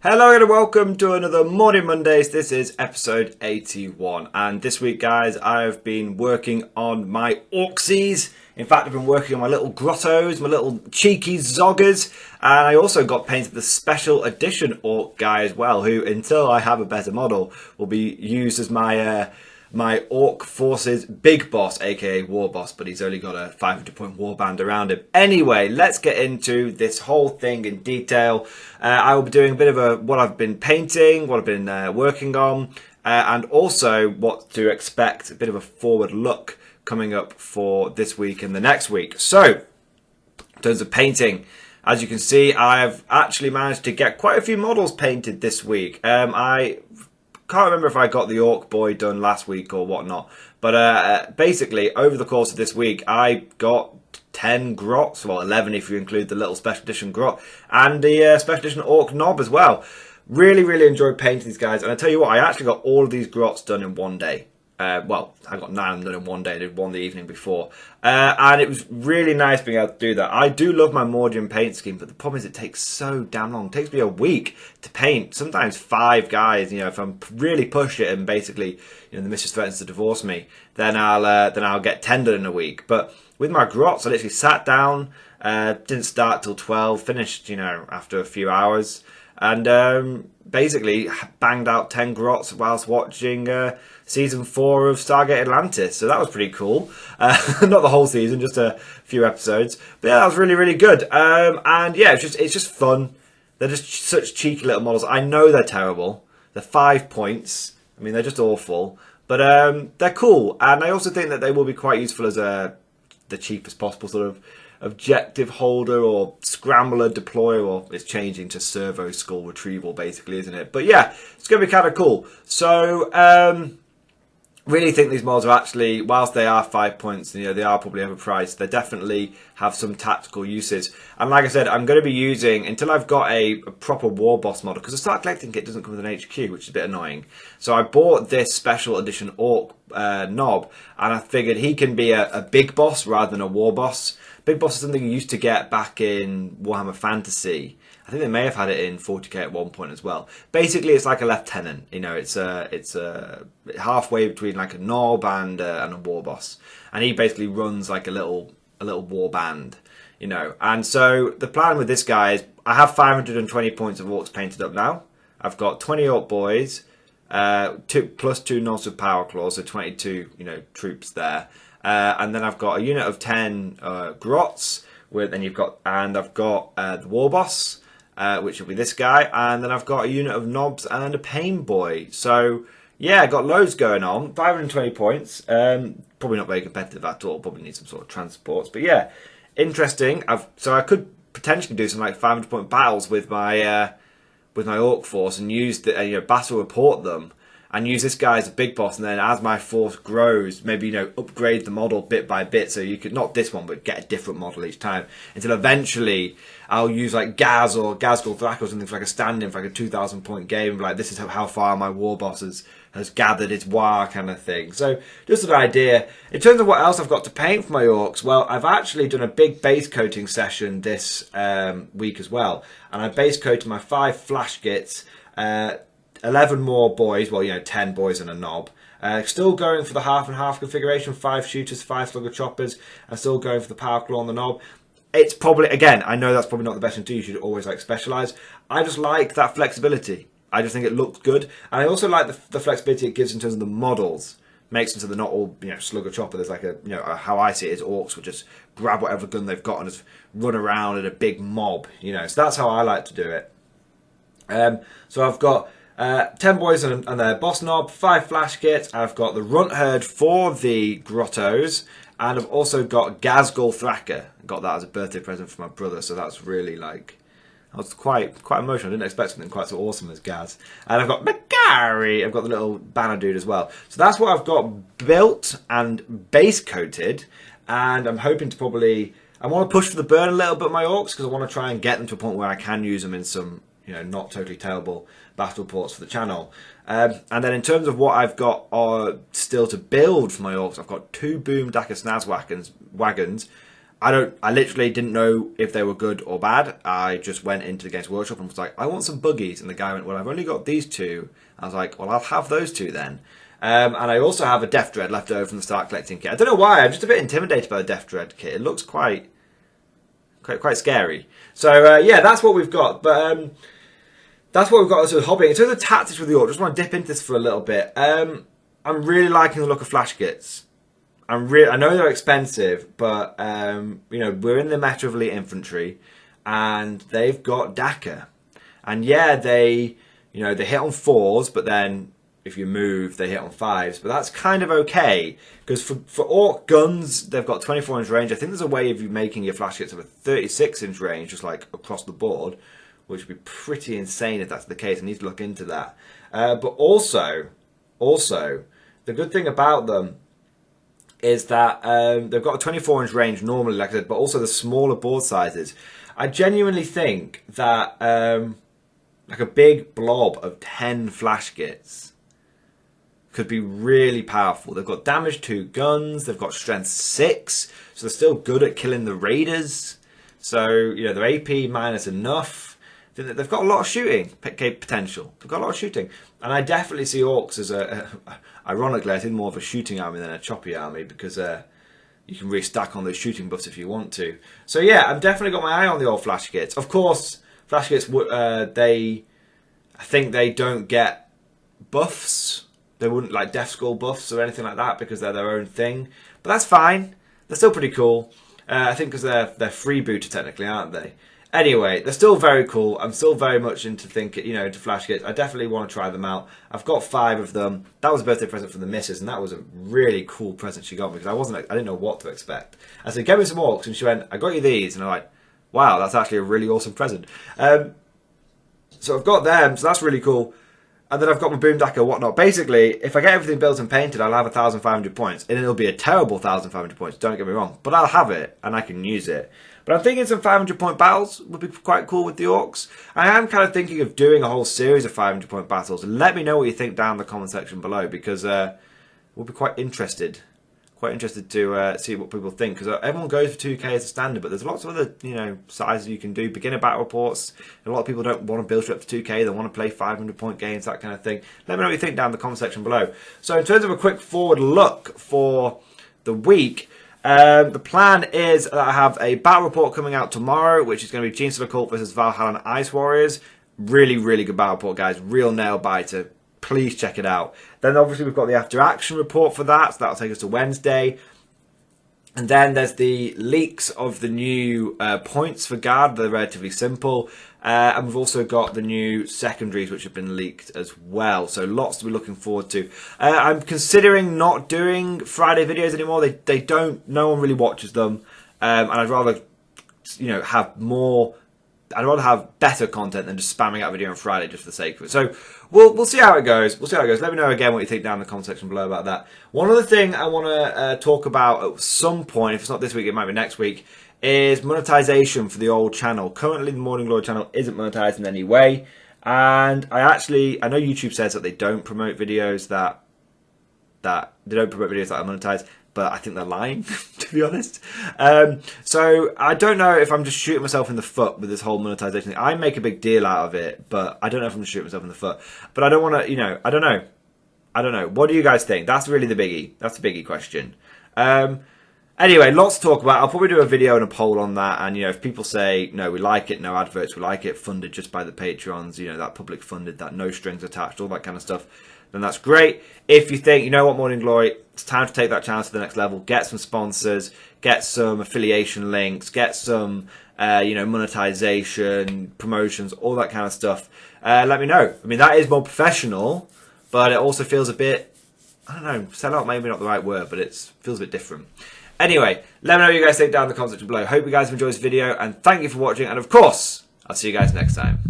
Hello and welcome to another Mordian Mondays. This is episode 81, and this week, guys, I've been working on my Orksies. In fact, I've been working on my little grottos, my little cheeky zoggers, and I also got painted the special edition Orc guy as well, who, until I have a better model, will be used as my my Orc Forces big boss, aka war boss, but he's only got a 500-point warband around him. Anyway, let's get into this whole thing in detail. I will be doing a bit of what I've been painting, what I've been working on, and also what to expect, a bit of a forward look coming up for this week and the next week. So, in terms of painting, as you can see, I've actually managed to get quite a few models painted this week. I can't remember if I got the Orc Boy done last week or whatnot, but basically over the course of this week I got 10 grots, well 11 if you include the little special edition grot, and the special edition Orc Knob as well. Really enjoyed painting these guys, and I tell you what, I actually got all of these grots done in one day. Well, I got 9 of them done in one day. I did one the evening before. And it was really nice being able to do that. I do love my Mordian paint scheme, but the problem is it takes so damn long. It takes me a week to paint, sometimes 5 guys. You know, if I'm really push it and basically, you know, the missus threatens to divorce me, then I'll get 10 done in a week. But with my grots, I literally sat down, didn't start till 12, finished, you know, after a few hours, and basically banged out 10 grots whilst watching season 4 of Stargate Atlantis. So that was pretty cool. Not the whole season, just a few episodes. But yeah, that was really good. And yeah, it's just fun. They're just such cheeky little models. I know they're terrible. They're 5 points. I mean, they're just awful. But they're cool. And I also think that they will be quite useful as the cheapest possible sort of objective holder or scrambler deployer, or it's changing to servo skull retrieval basically, isn't it? But yeah, it's going to be kind of cool. So really think these models are actually, whilst they are 5 points, you know, they are probably overpriced, they definitely have some tactical uses. And like I said, I'm going to be using, until I've got a proper war boss model, because the start collecting kit doesn't come with an HQ, which is a bit annoying. So I bought this special edition Orc Knob, and I figured he can be a big boss rather than a war boss. Big boss is something you used to get back in Warhammer Fantasy. I think they may have had it in 40k at one point as well. Basically, it's like a lieutenant. You know, it's halfway between like a knob and a war boss, and he basically runs like a little war band. You know, and so the plan with this guy is I have 520 points of orcs painted up now. I've got 20 orc boys, 2 knobs of power claws, so 22 troops there, and then I've got a unit of 10 grots. I've got the war boss. Which will be this guy, and then I've got a unit of knobs and a pain boy. So yeah, got loads going on. 520 points. Probably not very competitive at all. Probably need some sort of transports. But yeah, interesting. So I could potentially do some like 500-point battles with my orc force and use the battle report them. And use this guy as a big boss, and then as my force grows, maybe upgrade the model bit by bit, so you could, not this one, but get a different model each time, until eventually I'll use like Gaz or Gazgul Thrak or something for like a stand-in for like a 2,000 point game, like this is how far my war boss has gathered its war kind of thing. So just an idea. In terms of what else I've got to paint for my orcs, well, I've actually done a big base coating session this week as well, and I base coated my 5 flash kits, 11 more boys, well, 10 boys and a knob. Still going for the half and half configuration, 5 shooters, 5 slugger choppers, and still going for the power claw on the knob. It's probably, again, I know that's probably not the best thing to do, you should always like specialise. I just like that flexibility. I just think it looks good. And I also like the flexibility it gives in terms of the models. Makes them so they're not all, slugger chopper. There's like how I see it is orcs will just grab whatever gun they've got and just run around in a big mob, So that's how I like to do it. So I've got 10 boys and their boss knob, 5 flash kits. I've got the runt herd for the grottos, and I've also got Gazgul Thracker. Got that as a birthday present for my brother, so that's really I was quite emotional. I didn't expect something quite so awesome as Gaz. And I've got Macari. I've got the little banner dude as well. So that's what I've got built and base coated, and I'm hoping to I want to push for the burn a little bit my orcs, because I want to try and get them to a point where I can use them in some not totally terrible battle reports for the channel. And then in terms of what I've got still to build for my orcs, I've got 2 Boom Daka Snaz wagons, I literally didn't know if they were good or bad. I just went into the Games Workshop and was like, I want some buggies. And the guy went, well, I've only got these two. I was like, well, I'll have those two then. And I also have a Death Dread left over from the start collecting kit. I don't know why, I'm just a bit intimidated by the Death Dread kit. It looks quite scary. So, yeah, that's what we've got. But that's what we've got as a hobby. In terms of tactics with the Orc, I just want to dip into this for a little bit. I'm really liking the look of flash kits. I know they're expensive, but you know, we're in the meta of elite infantry, and they've got Daka, and yeah, they hit on 4s, but then if you move, they hit on 5s. But that's kind of okay because for Orc guns, they've got 24-inch range. I think there's a way of you making your flash kits of a 36-inch range, just like across the board, which would be pretty insane if that's the case. I need to look into that. But also, the good thing about them is that they've got a 24-inch range normally, like I said, but also the smaller board sizes. I genuinely think that like a big blob of 10 flash kits could be really powerful. They've got damage 2 guns, they've got strength 6, so they're still good at killing the raiders. So, you know, their AP minus enough. They've got a lot of shooting potential. They've got a lot of shooting. And I definitely see Orcs as ironically, I think more of a shooting army than a choppy army, because you can really stack on those shooting buffs if you want to. So yeah, I've definitely got my eye on the old flash kits. Of course, flash kits, I think they don't get buffs. They wouldn't like Death Skull buffs or anything like that because they're their own thing. But that's fine. They're still pretty cool. I think because they're freebooter technically, aren't they? Anyway, they're still very cool. I'm still very much into into flash kits. I definitely want to try them out. I've got 5 of them. That was a birthday present from the missus, and that was a really cool present she got me because I didn't know what to expect. I said, "Get me some Orcs," and she went, "I got you these," and I'm like, "Wow, that's actually a really awesome present." So I've got them, so that's really cool. And then I've got my boom deck and whatnot. Basically, if I get everything built and painted, I'll have 1,500 points. And it'll be a terrible 1,500 points, don't get me wrong. But I'll have it, and I can use it. But I'm thinking some 500-point battles would be quite cool with the Orcs. I am kind of thinking of doing a whole series of 500-point battles. Let me know what you think down in the comment section below, because we'll be quite interested. Quite interested to see what people think, because everyone goes for 2K as a standard, but there's lots of other sizes you can do. Beginner battle reports. A lot of people don't want to build up to 2K; they want to play 500-point games, that kind of thing. Let me know what you think down in the comment section below. So, in terms of a quick forward look for the week, the plan is that I have a battle report coming out tomorrow, which is going to be Genes of the Cult versus Valhalla Ice Warriors. Really, really good battle report, guys. Real nail biter. Please check it out. Then obviously we've got the after action report for that, so that'll take us to Wednesday. And then there's the leaks of the new points for guard. They're relatively simple. And we've also got the new secondaries which have been leaked as well. So lots to be looking forward to. I'm considering not doing Friday videos anymore. They don't, no one really watches them. And I'd rather, have more. I'd rather have better content than just spamming out a video on Friday just for the sake of it. So we'll see how it goes. We'll see how it goes. Let me know again what you think down in the comment section below about that. One other thing I want to talk about at some point, if it's not this week, it might be next week, is monetization for the old channel. Currently, the Morning Glory channel isn't monetized in any way. And I know YouTube says that they don't promote videos that are monetized. But I think they're lying, to be honest. So I don't know if I'm just shooting myself in the foot with this whole monetization thing. I make a big deal out of it, but I don't know if I'm shooting myself in the foot. But I don't want to, I don't know. I don't know. What do you guys think? That's really the biggie. That's the biggie question. Anyway, lots to talk about. I'll probably do a video and a poll on that. And, if people say, no, we like it, no adverts, we like it, funded just by the Patrons, that public funded, that no strings attached, all that kind of stuff, then that's great. If you think, you know what, Morning Glory, it's time to take that channel to the next level, get some sponsors, get some affiliation links, get some, monetization, promotions, all that kind of stuff, let me know. I mean, that is more professional, but it also feels a bit, I don't know, sell out maybe not the right word, but it feels a bit different. Anyway, let me know what you guys think down in the comment section below. Hope you guys have enjoyed this video, and thank you for watching, and of course, I'll see you guys next time.